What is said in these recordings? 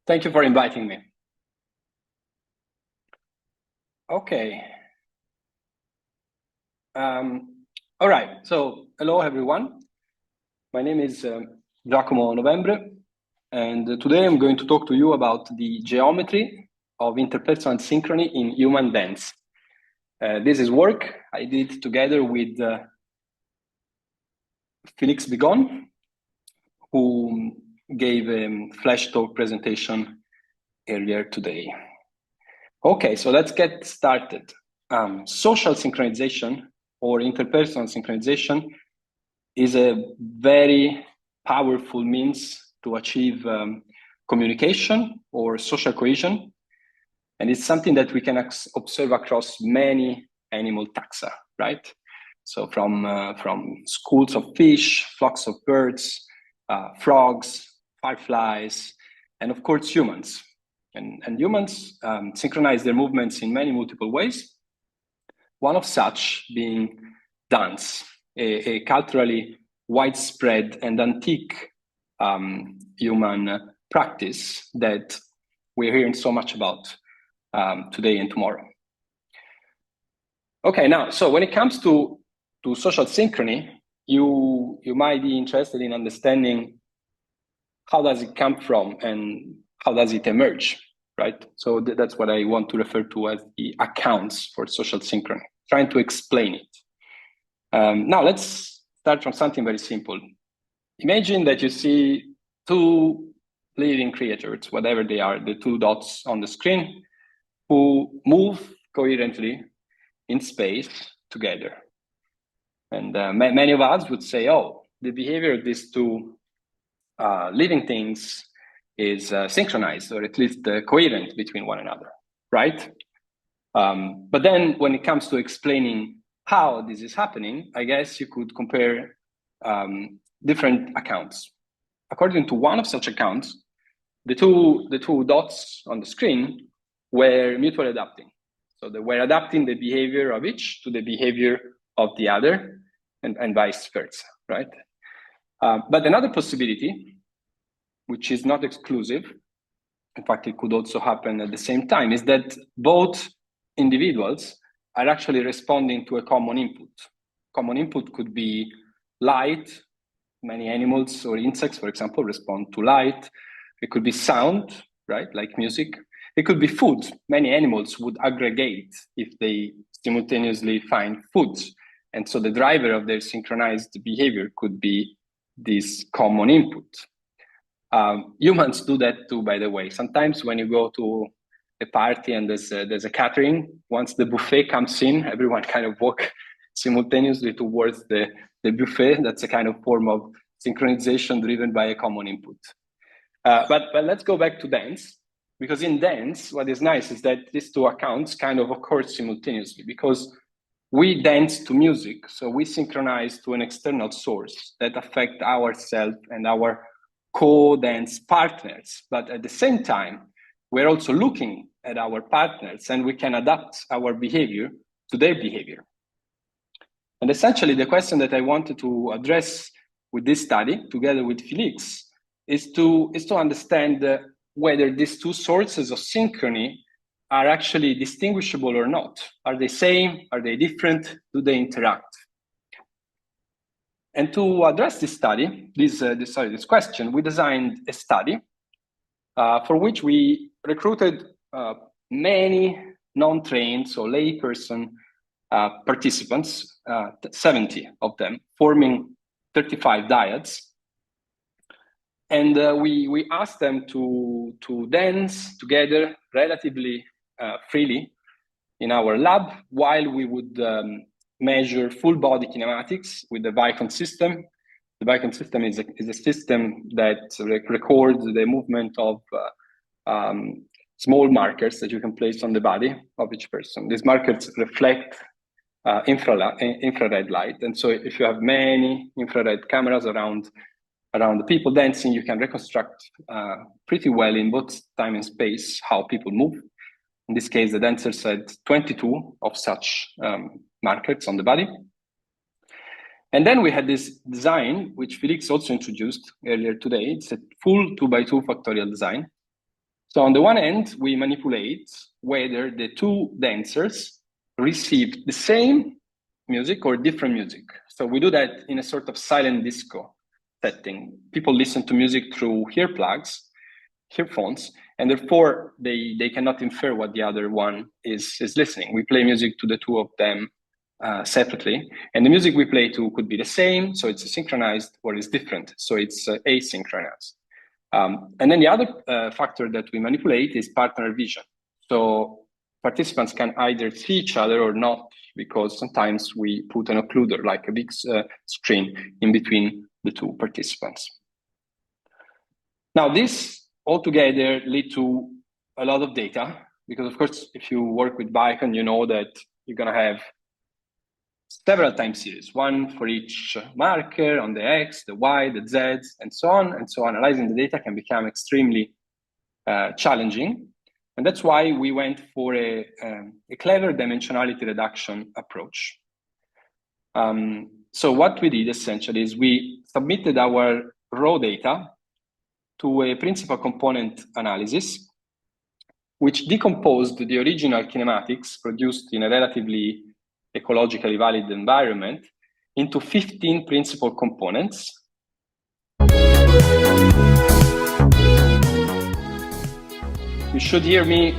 Thank you for inviting me. Okay. All right. So, hello, everyone. My name is Giacomo Novembre, and today I'm going to talk to you about the geometry of interpersonal synchrony in human dance. This is work I did together with Felix Bigon, who gave a flash talk presentation earlier today. Okay, so let's get started. Social synchronization or interpersonal synchronization is a very powerful means to achieve communication or social cohesion. And it's something that we can observe across many animal taxa, right? So from schools of fish, flocks of birds, frogs, fireflies, and of course humans. And humans synchronize their movements in many multiple ways. One of such being dance, a culturally widespread and antique human practice that we're hearing so much about today and tomorrow. Okay, now, so when it comes to social synchrony, you might be interested in understanding how does it come from and how does it emerge, right? So that's what I want to refer to as the accounts for social synchrony, trying to explain it. Now, let's start from something very simple. Imagine that you see two living creatures, whatever they are, the two dots on the screen, who move coherently in space together. And many of us would say, oh, the behavior of these two living things is synchronized, or at least coherent between one another, right? But then when it comes to explaining how this is happening, I guess you could compare different accounts. According to one of such accounts, the two dots on the screen were mutually adapting. So they were adapting the behavior of each to the behavior of the other, and vice versa, right? But another possibility, which is not exclusive, in fact, it could also happen at the same time, is that both individuals are actually responding to a common input. Common input could be light. Many animals or insects, for example, respond to light. It could be sound, right, like music. It could be food. Many animals would aggregate if they simultaneously find food. And so the driver of their synchronized behavior could be this common input. Humans do that too, by the way. Sometimes when you go to a party and there's a catering, once the buffet comes in, everyone kind of walk simultaneously towards the buffet. That's a kind of form of synchronization driven by a common input. But let's go back to dance, because in dance, what is nice is that these two accounts kind of occur simultaneously, because we dance to music, so we synchronize to an external source that affect ourselves and our co-dance partners. But at the same time, we're also looking at our partners and we can adapt our behavior to their behavior. And essentially, the question that I wanted to address with this study, together with Felix, is to understand whether these two sources of synchrony are actually distinguishable or not. Are they same? Are they different? Do they interact? And to address this study, this question, we designed a study for which we recruited many non-trained, so layperson participants, 70 of them, forming 35 dyads. And we asked them to dance together relatively freely in our lab, while we would measure full body kinematics with the Vicon system. The Vicon system is a system that records the movement of small markers that you can place on the body of each person. These markers reflect infrared light. And so if you have many infrared cameras around the people dancing, you can reconstruct pretty well in both time and space how people move. In this case, the dancers had 22 of such markers on the body. And then we had this design, which Felix also introduced earlier today. It's a full 2x2 factorial design. So on the one end, we manipulate whether the two dancers receive the same music or different music. So we do that in a sort of silent disco setting. People listen to music through earphones, and therefore they cannot infer what the other one is listening. We play music to the two of them separately, and the music we play to could be the same, so it's synchronized, or it's different, so it's asynchronized. And then the other factor that we manipulate is partner vision. So participants can either see each other or not, because sometimes we put an occluder, like a big screen in between the two participants. Now, this altogether lead to a lot of data, because of course, if you work with Bicon, you know that you're going to have several time series, one for each marker on the X, the Y, the Z, and so on. And so analyzing the data can become extremely challenging. And that's why we went for a clever dimensionality reduction approach. So what we did essentially is we submitted our raw data to a principal component analysis, which decomposed the original kinematics produced in a relatively ecologically valid environment into 15 principal components. You should hear me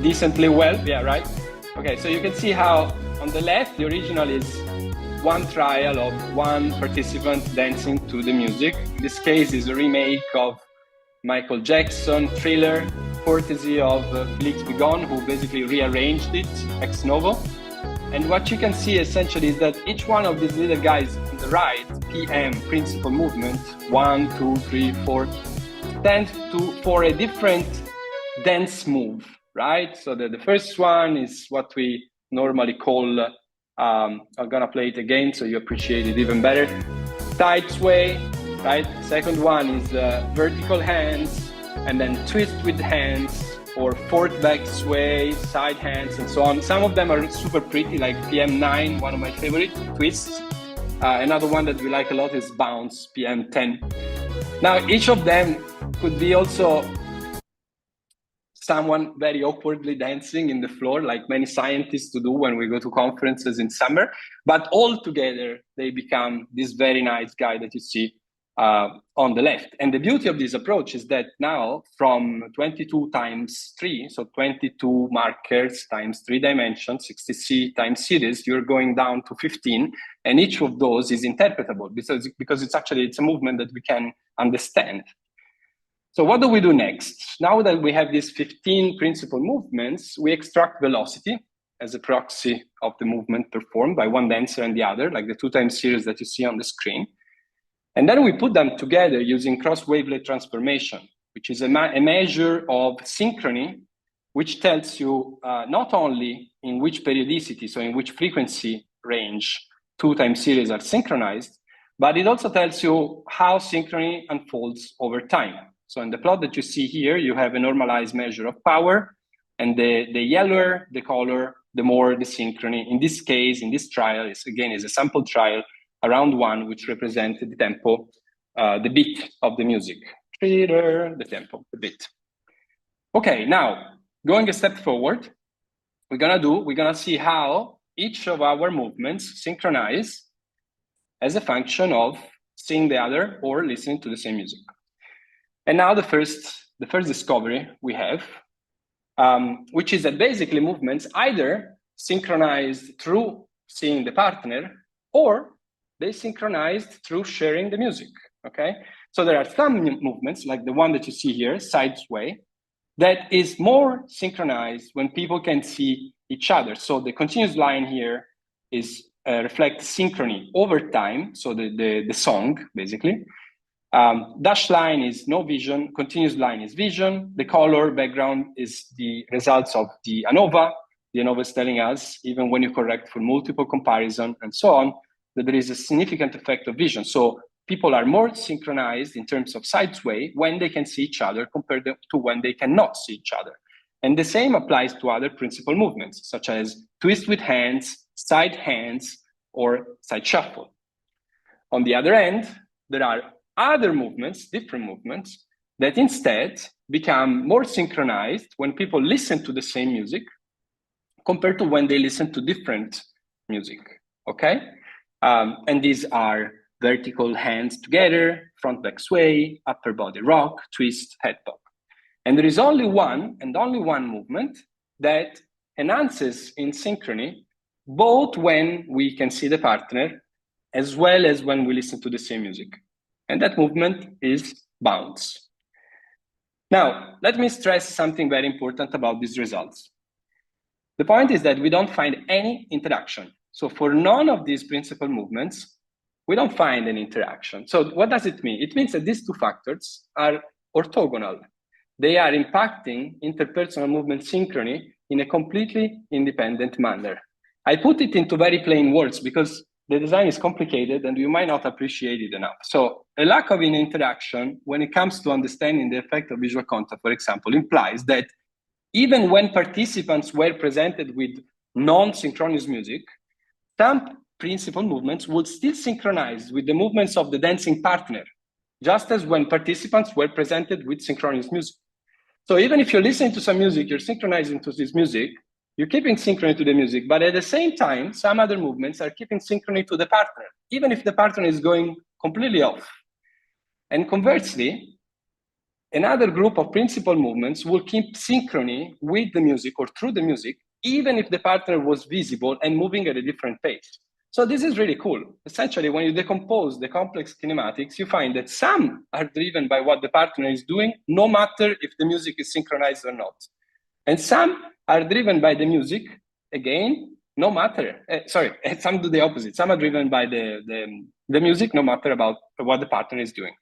decently well, yeah, right? Okay, so you can see how on the left, the original is one trial of one participant dancing to the music. In this case is a remake of Michael Jackson Thriller, courtesy of Felix Bigon, who basically rearranged it ex novo. And what you can see essentially is that each one of these little guys on the right, PM, principal movement, 1, 2, 3, 4, stands for a different dance move, right? So the first one is what we normally call, I'm gonna play it again so you appreciate it even better, side sway, right? Second one is vertical hands, and then twist with hands, or forward back sway, side hands, and so on. Some of them are super pretty, like PM9, one of my favorite twists. Another one that we like a lot is bounce, PM10. Now, each of them could be also someone very awkwardly dancing in the floor, like many scientists do when we go to conferences in summer. But all together, they become this very nice guy that you see on the left. And the beauty of this approach is that now from 22 times 3, so 22 markers times 3 dimensions, 60C time series, you're going down to 15, and each of those is interpretable because it's a movement that we can understand. So what do we do next? Now that we have these 15 principal movements, we extract velocity as a proxy of the movement performed by one dancer and the other, like the 2 time series that you see on the screen. And then we put them together using cross-wavelet transformation, which is a measure of synchrony, which tells you not only in which periodicity, so in which frequency range 2 time series are synchronized, but it also tells you how synchrony unfolds over time. So in the plot that you see here, you have a normalized measure of power, and the yellower the color, the more the synchrony. In this case, in this trial, is a sample trial around 1, which represents the tempo, the beat of the music. The tempo, the beat. Okay, now, going a step forward, we're gonna see how each of our movements synchronize as a function of seeing the other or listening to the same music. And now the first discovery we have, which is that basically movements either synchronized through seeing the partner, or they synchronized through sharing the music, okay? So there are some movements, like the one that you see here, side sway, that is more synchronized when people can see each other. So the continuous line here is reflects synchrony over time, so the song, basically. Dashed line is no vision, continuous line is vision. The color background is the results of the ANOVA. The ANOVA is telling us, even when you correct for multiple comparison and so on, that there is a significant effect of vision. So people are more synchronized in terms of side sway when they can see each other compared to when they cannot see each other. And the same applies to other principal movements, such as twist with hands, side hands, or side shuffle. On the other end, there are other movements, different movements, that instead become more synchronized when people listen to the same music compared to when they listen to different music, okay? And these are vertical hands together, front back sway, upper body rock, twist, head bob. And there is only one and only one movement that enhances in synchrony, both when we can see the partner as well as when we listen to the same music. And that movement is bounce. Now, let me stress something very important about these results. The point is that we don't find any interaction. So for none of these principal movements, we don't find an interaction. So what does it mean? It means that these two factors are orthogonal. They are impacting interpersonal movement synchrony in a completely independent manner. I put it into very plain words because the design is complicated and you might not appreciate it enough. So a lack of an interaction when it comes to understanding the effect of visual contact, for example, implies that even when participants were presented with non-synchronous music, some principal movements would still synchronize with the movements of the dancing partner, just as when participants were presented with synchronous music. So even if you're listening to some music, you're synchronizing to this music, you're keeping synchrony to the music, but at the same time, some other movements are keeping synchrony to the partner, even if the partner is going completely off. And conversely, another group of principal movements will keep synchrony with the music or through the music, even if the partner was visible and moving at a different pace. So this is really cool. Essentially, when you decompose the complex kinematics, you find that some are driven by what the partner is doing, no matter if the music is synchronized or not. And some are driven by the music, again, no matter, some do the opposite. Some are driven by the music, no matter about what the partner is doing.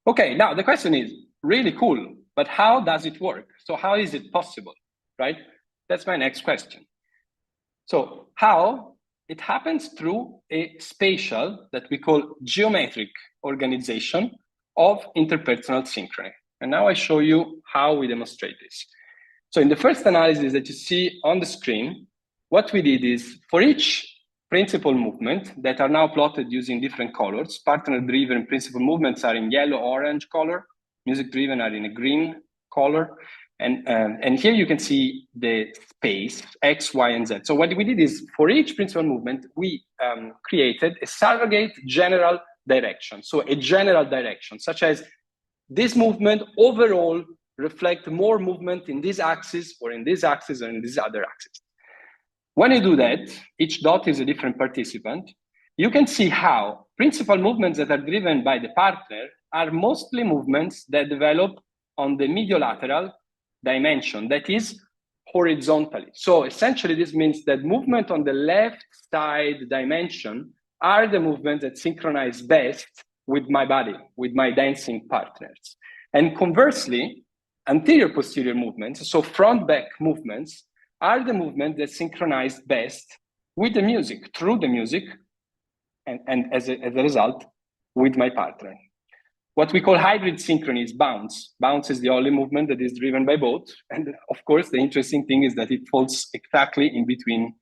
Okay, now the question is really cool, but how does it work? So how is it possible, right? That's my next question. So how? It happens through a spatial, that we call geometric organization of interpersonal synchrony. And now I show you how we demonstrate this. So in the first analysis that you see on the screen, what we did is for each principal movement that are now plotted using different colors, partner-driven principal movements are in yellow, orange color, music-driven are in a green color. And here you can see the space, X, Y, and Z. So what we did is for each principal movement, we created a surrogate general direction. So a general direction, such as this movement overall reflect more movement in this axis or in this axis or in this other axis. When you do that, each dot is a different participant. You can see how principal movements that are driven by the partner are mostly movements that develop on the mediolateral dimension, that is horizontally. So essentially, this means that movement on the left side dimension are the movements that synchronize best with my body, with my dancing partners. And conversely, anterior posterior movements, so front back movements, are the movements that synchronize best with the music, through the music, and as a result, with my partner. What we call hybrid synchrony is bounce. Bounce is the only movement that is driven by both. And of course, the interesting thing is that it falls exactly in between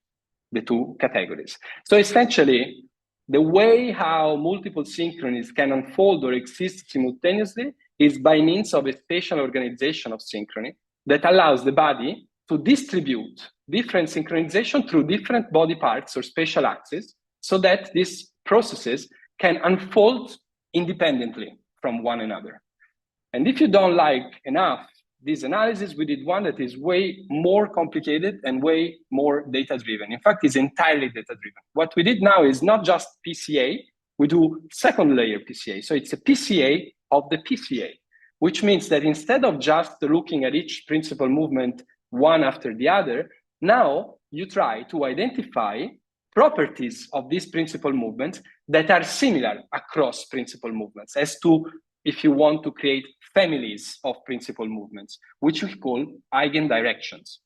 the two categories. So essentially, the way how multiple synchronies can unfold or exist simultaneously is by means of a spatial organization of synchrony that allows the body to distribute different synchronization through different body parts or spatial axes so that these processes can unfold independently from one another. And if you don't like enough this analysis, we did one that is way more complicated and way more data-driven. In fact, it's entirely data-driven. What we did now is not just PCA, we do second layer PCA. So it's a PCA of the PCA, which means that instead of just looking at each principal movement one after the other, now you try to identify properties of these principal movements that are similar across principal movements, as to if you want to create families of principal movements, which we call eigendirections.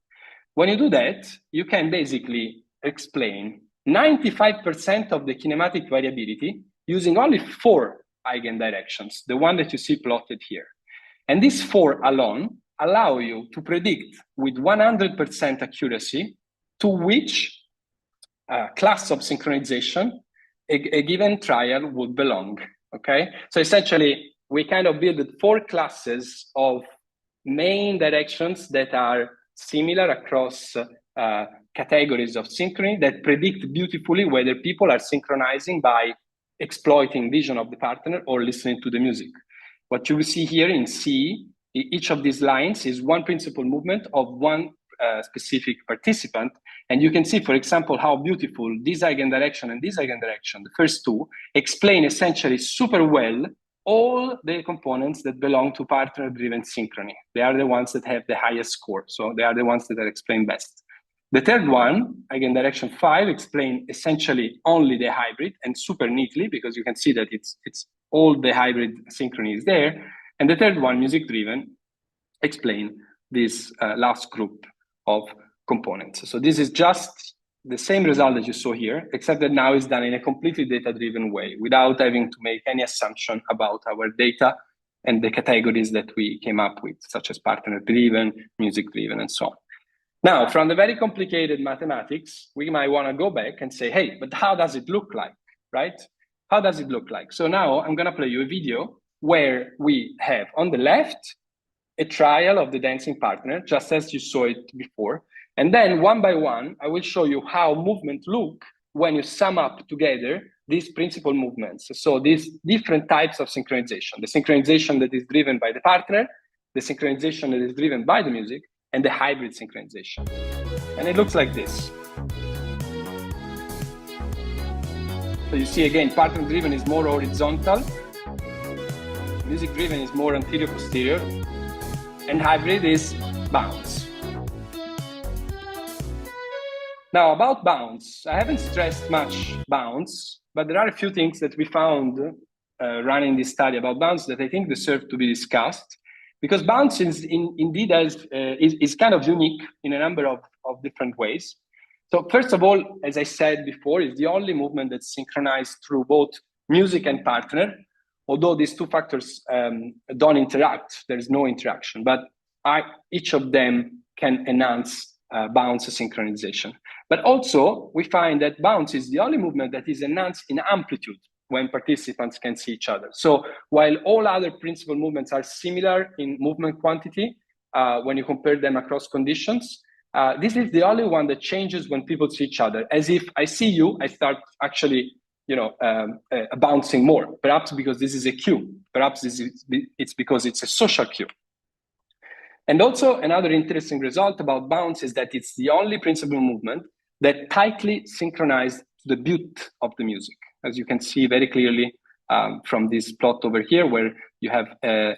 When you do that, you can basically explain 95% of the kinematic variability using only 4 eigendirections, the one that you see plotted here. And these 4 alone allow you to predict with 100% accuracy to which class of synchronization a given trial would belong, okay? So essentially, we kind of built 4 classes of main directions that are similar across categories of synchrony that predict beautifully whether people are synchronizing by exploiting vision of the partner or listening to the music. What you will see here in C, each of these lines is one principal movement of one specific participant. And you can see, for example, how beautiful this eigendirection and this eigendirection, the first 2, explain essentially super well all the components that belong to partner-driven synchrony. They are the ones that have the highest score. So they are the ones that are explained best. The third one, eigendirection 5, explain essentially only the hybrid and super neatly, because you can see that it's all the hybrid synchrony is there. And the third one, music-driven, explain this last group of components. So this is just the same result that you saw here, except that now it's done in a completely data-driven way without having to make any assumption about our data and the categories that we came up with, such as partner-driven, music-driven, and so on. Now, from the very complicated mathematics, we might want to go back and say, hey, but how does it look like, right? How does it look like? So now I'm going to play you a video where we have on the left a trial of the dancing partner, just as you saw it before. And then one by one, I will show you how movement look when you sum up together these principal movements. So these different types of synchronization, the synchronization that is driven by the partner, the synchronization that is driven by the music, and the hybrid synchronization. And it looks like this. So you see again, partner-driven is more horizontal, music-driven is more anterior-posterior, and hybrid is bounce. Now about bounce, I haven't stressed much bounce, but there are a few things that we found running this study about bounce that I think deserve to be discussed, because bounce is indeed is kind of unique in a number of different ways. So first of all, as I said before, it's the only movement that's synchronized through both music and partner, although these 2 factors don't interact, there's no interaction, but each of them can enhance bounce synchronization. But also, we find that bounce is the only movement that is enhanced in amplitude when participants can see each other. So while all other principal movements are similar in movement quantity, when you compare them across conditions, this is the only one that changes when people see each other. As if I see you, I start actually bouncing more, perhaps because this is a cue, perhaps it's because it's a social cue. And also another interesting result about bounce is that it's the only principal movement that tightly synchronized to the beat of the music. As you can see very clearly from this plot over here, where you have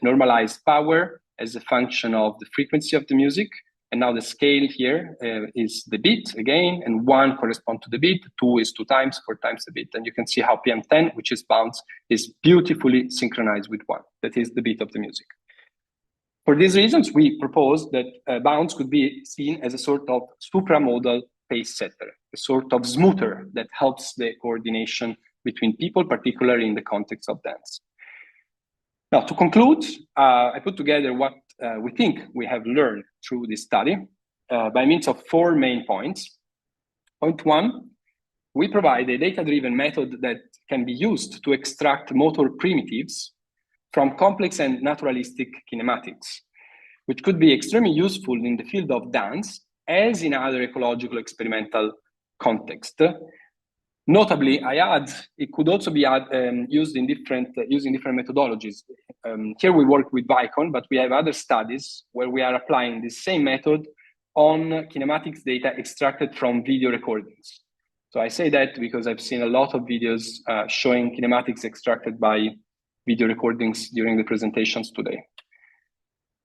normalized power as a function of the frequency of the music. And now the scale here is the beat again, and 1 corresponds to the beat, 2 is 2 times, 4 times the beat. And you can see how PM10, which is bounce, is beautifully synchronized with 1. That is the beat of the music. For these reasons, we propose that bounce could be seen as a sort of supramodal pace setter, a sort of smoother that helps the coordination between people, particularly in the context of dance. Now, to conclude, I put together what we think we have learned through this study by means of 4 main points. Point 1, we provide a data-driven method that can be used to extract motor primitives from complex and naturalistic kinematics, which could be extremely useful in the field of dance, as in other ecological experimental contexts. Notably, it could also be used in using different methodologies. Here we work with Vicon, but we have other studies where we are applying the same method on kinematics data extracted from video recordings. So I say that because I've seen a lot of videos showing kinematics extracted by video recordings during the presentations today.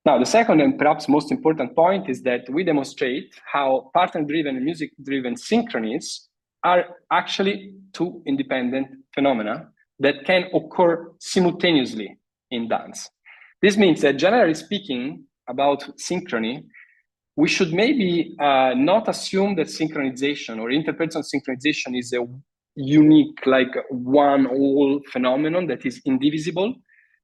Now, the second and perhaps most important point is that we demonstrate how partner-driven and music-driven synchronies are actually 2 independent phenomena that can occur simultaneously in dance. This means that generally speaking about synchrony, we should maybe not assume that synchronization or interpersonal synchronization is a unique, like one whole phenomenon that is indivisible,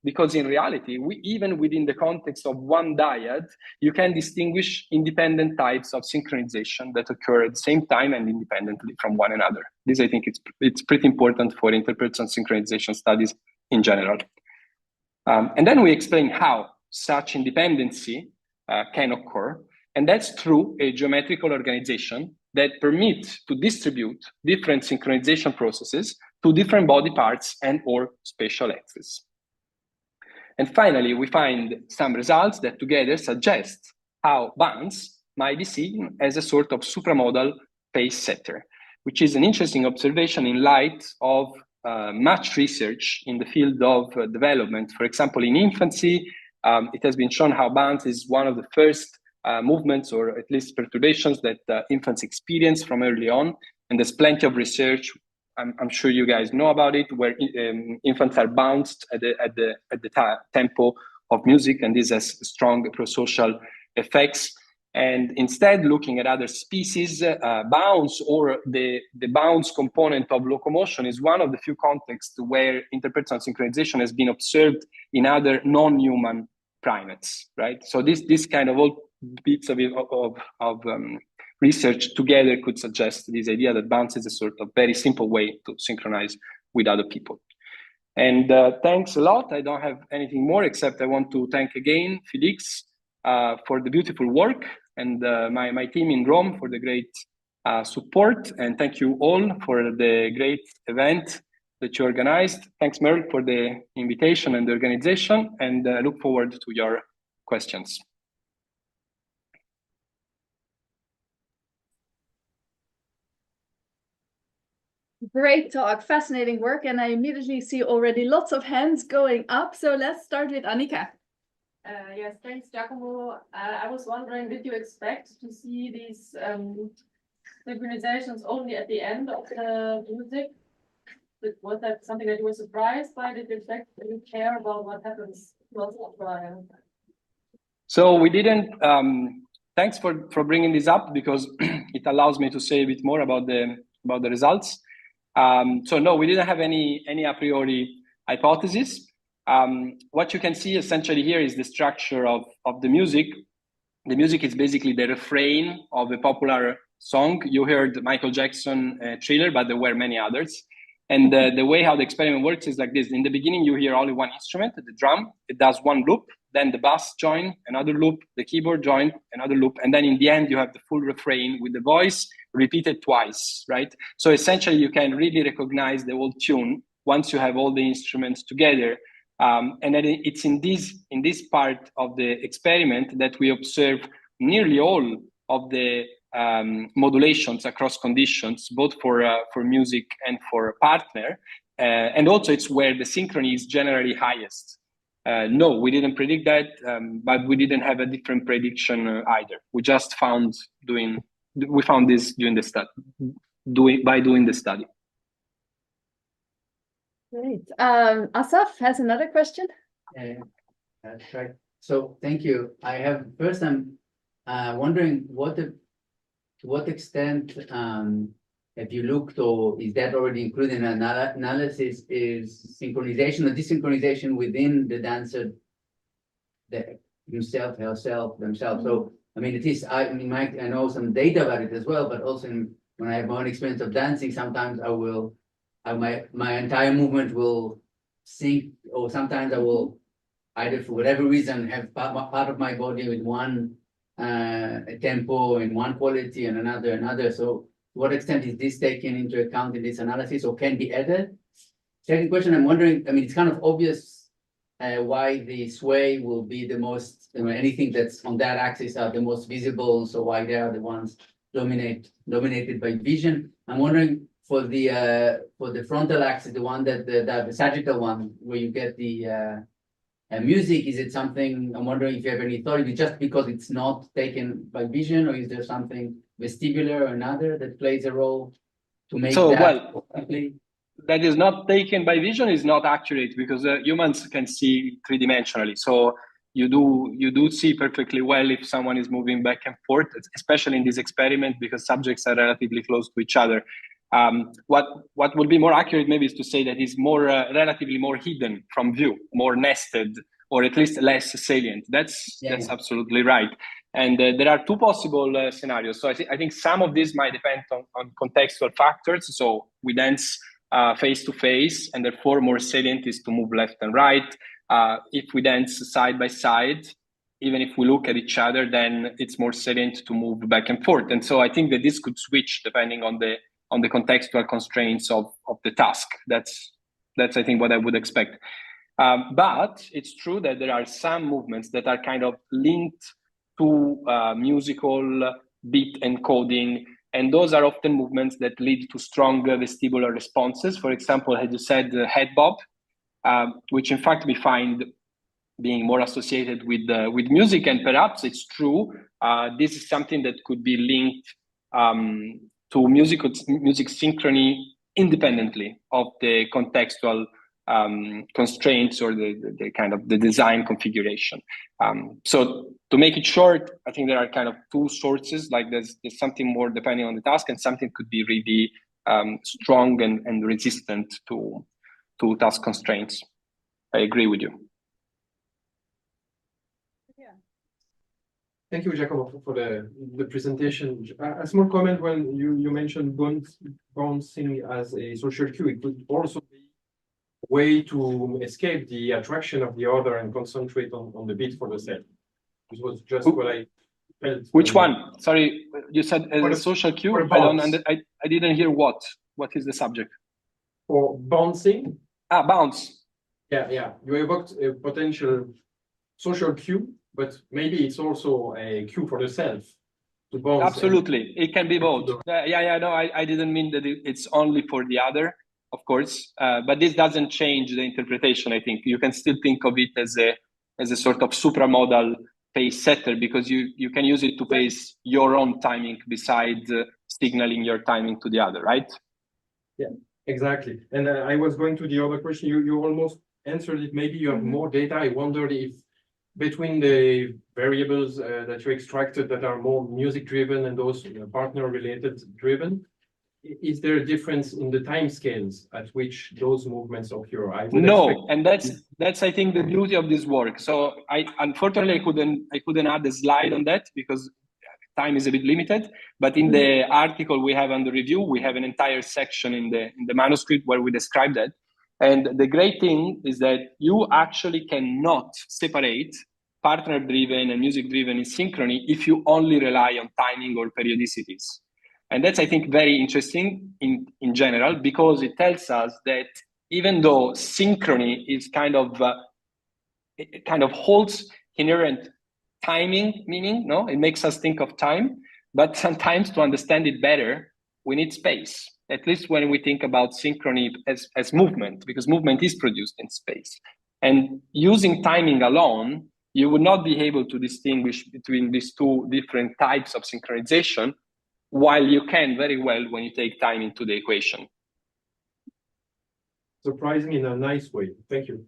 because in reality, even within the context of one dyad, you can distinguish independent types of synchronization that occur at the same time and independently from one another. This, I think, it's pretty important for interpersonal synchronization studies in general. And then we explain how such independency can occur. And that's through a geometrical organization that permits to distribute different synchronization processes to different body parts and or spatial axes. And finally, we find some results that together suggest how bands might be seen as a sort of supramodal pace setter, which is an interesting observation in light of much research in the field of development. For example, in infancy, it has been shown how bands is one of the first movements or at least perturbations that infants experience from early on. And there's plenty of research, I'm sure you guys know about it, where infants are bounced at the tempo of music, and this has strong prosocial effects. And instead, looking at other species, bounce or the bounce component of locomotion is one of the few contexts where interpersonal synchronization has been observed in other non-human primates, right? So this kind of all bits of research together could suggest this idea that bounce is a sort of very simple way to synchronize with other people. And thanks a lot. I don't have anything more, except I want to thank again Felix for the beautiful work, and my team in Rome for the great support. And thank you all for the great event that you organized. Thanks, Merle, for the invitation and the organization, and look forward to your questions. Great talk, fascinating work, and I immediately see already lots of hands going up. So let's start with Annika. Yes, thanks, Giacomo. I was wondering, did you expect to see these synchronizations only at the end of the music? Was that something that you were surprised by? Did you expect, did you care about what happens most of the trial? So we didn't. Thanks for bringing this up, because it allows me to say a bit more about the results. So no, we didn't have any a priori hypothesis. What you can see essentially here is the structure of the music. The music is basically the refrain of a popular song. You heard Michael Jackson Thriller, but there were many others. And the way how the experiment works is like this. In the beginning, you hear only one instrument, the drum. It does one loop. Then the bass join, another loop. The keyboard join, another loop. And then in the end, you have the full refrain with the voice repeated twice, right? So essentially, you can really recognize the whole tune once you have all the instruments together. And then it's in this part of the experiment that we observe nearly all of the modulations across conditions, both for music and for partner. And also it's where the synchrony is generally highest. No, we didn't predict that, but we didn't have a different prediction either. We just found this during the study, by doing the study. Great. Asaf has another question. That's right. So thank you. I'm wondering to what extent have you looked, or is that already included in analysis, is synchronization or desynchronization within the dancer, himself, herself, themselves. So I mean, it is. I know some data about it as well, but also when I have my own experience of dancing, sometimes my entire movement will sync, or sometimes I will either for whatever reason have part of my body with one tempo and one quality and another. So to what extent is this taken into account in this analysis, or can be added? Second question, I'm wondering, I mean, it's kind of obvious why the sway will be the most, anything that's on that axis are the most visible, so why they are the ones dominated by vision. I'm wondering for the frontal axis, the one the sagittal one, where you get the music, is it something, I'm wondering if you have any thought, is it just because it's not taken by vision, or is there something vestibular or another that plays a role to make that is not taken by vision is not accurate, because humans can see three-dimensionally. So you do see perfectly well if someone is moving back and forth, especially in this experiment, because subjects are relatively close to each other. What would be more accurate maybe is to say that it's more relatively more hidden from view, more nested, or at least less salient. That's absolutely right. And there are two possible scenarios. So I think some of this might depend on contextual factors. So we dance face to face, and therefore more salient is to move left and right. If we dance side by side, even if we look at each other, then it's more salient to move back and forth. And so I think that this could switch depending on the contextual constraints of the task. That's I think what I would expect. But it's true that there are some movements that are kind of linked to musical beat encoding, and those are often movements that lead to strong vestibular responses. For example, as you said, the head bob, which in fact we find being more associated with music, and perhaps it's true. This is something that could be linked to music synchrony independently of the contextual constraints or the kind of the design configuration. So to make it short, I think there are kind of two sources. Like there's something more depending on the task, and something could be really strong and resistant to task constraints. I agree with you. Thank you, Giacomo, for the presentation. A small comment when you mentioned bouncing as a social cue, it could also be a way to escape the attraction of the other and concentrate on the beat for the set. This was just what I felt. Which one? Sorry, you said as a social cue? I didn't hear what. What is the subject? For bouncing. Bounce. Yeah. You evoked a potential social cue, but maybe it's also a cue for the self to bounce. Absolutely, it can be both. Yeah. No, I didn't mean that it's only for the other, of course. But this doesn't change the interpretation. I think you can still think of it as a sort of supramodal pace setter, because you can use it to pace your own timing beside signaling your timing to the other, right? Yeah, exactly. And I was going to the other question. You almost answered it. Maybe you have more data. I wondered if between the variables that you extracted that are more music driven and those partner related driven, is there a difference in the time scales at which those movements occur? No, and that's I think the beauty of this work. So unfortunately I couldn't add a slide on that because time is a bit limited. But in the article we have on the review, we have an entire section in the manuscript where we describe that. And the great thing is that you actually cannot separate partner-driven and music-driven in synchrony if you only rely on timing or periodicities. And that's, I think, very interesting in general, because it tells us that even though synchrony is it kind of holds inherent timing meaning, no? It makes us think of time, but sometimes to understand it better, we need space. At least when we think about synchrony as movement, because movement is produced in space. And using timing alone, you would not be able to distinguish between these two different types of synchronization, while you can very well when you take time into the equation. Surprising in a nice way. Thank you.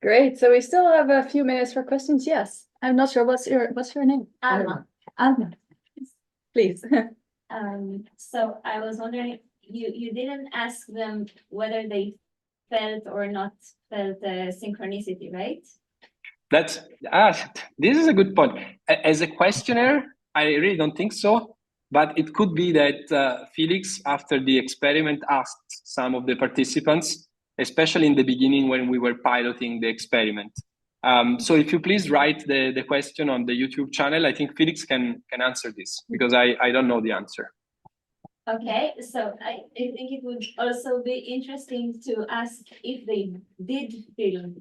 Great. So we still have a few minutes for questions. Yes. I'm not sure. What's your name? Alma. Alma. Please. So I was wondering, you didn't ask them whether they felt or not felt synchronicity, right? This is a good point. As a questionnaire, I really don't think so, but it could be that Felix, after the experiment, asked some of the participants, especially in the beginning when we were piloting the experiment. So if you please write the question on the YouTube channel, I think Felix can answer this, because I don't know the answer. Okay, so I think it would also be interesting to ask if they did feel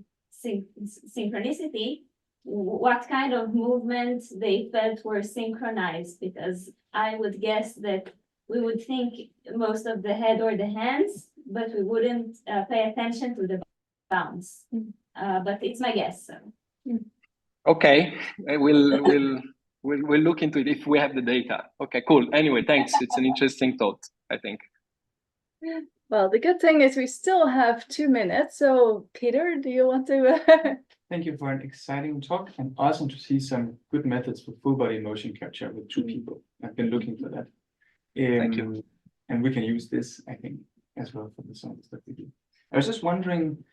synchronicity, what kind of movements they felt were synchronized, because I would guess that we would think most of the head or the hands, but we wouldn't pay attention to the bounce. But it's my guess. So. Okay, we'll look into it if we have the data. Okay, cool. Anyway, thanks. It's an interesting thought, I think. Well, the good thing is we still have 2 minutes. So Peter, do you want to? Thank you for an exciting talk, and awesome to see some good methods for full body motion capture with 2 people. I've been looking for that. Thank you. And we can use this, I think, as well for the songs that we do. I was just wondering,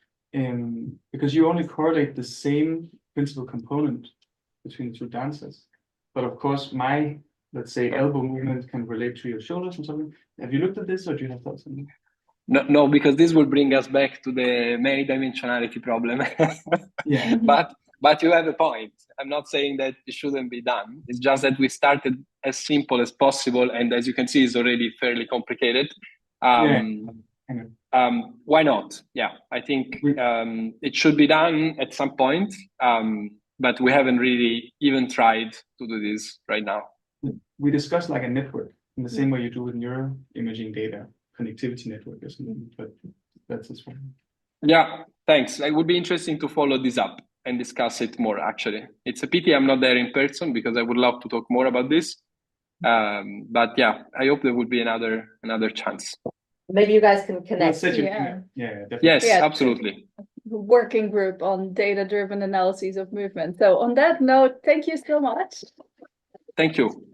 because you only correlate the same principal component between the 2 dancers, but of course my, let's say, elbow movement can relate to your shoulders and something. Have you looked at this, or do you have thoughts on it? No, because this will bring us back to the many dimensionality problem. Yeah. But you have a point. I'm not saying that it shouldn't be done. It's just that we started as simple as possible, and as you can see, it's already fairly complicated. Yeah. Why not? Yeah, I think it should be done at some point, but we haven't really even tried to do this right now. We discussed like a network in the same way you do with your imaging data, connectivity network or something, but that's this one. Yeah, thanks. It would be interesting to follow this up and discuss it more, actually. It's a pity I'm not there in person because I would love to talk more about this. But yeah, I hope there would be another chance. Maybe you guys can connect. Yeah, definitely. Yes, Yeah. absolutely. Working group on data-driven analyses of movement. So on that note, thank you so much. Thank you.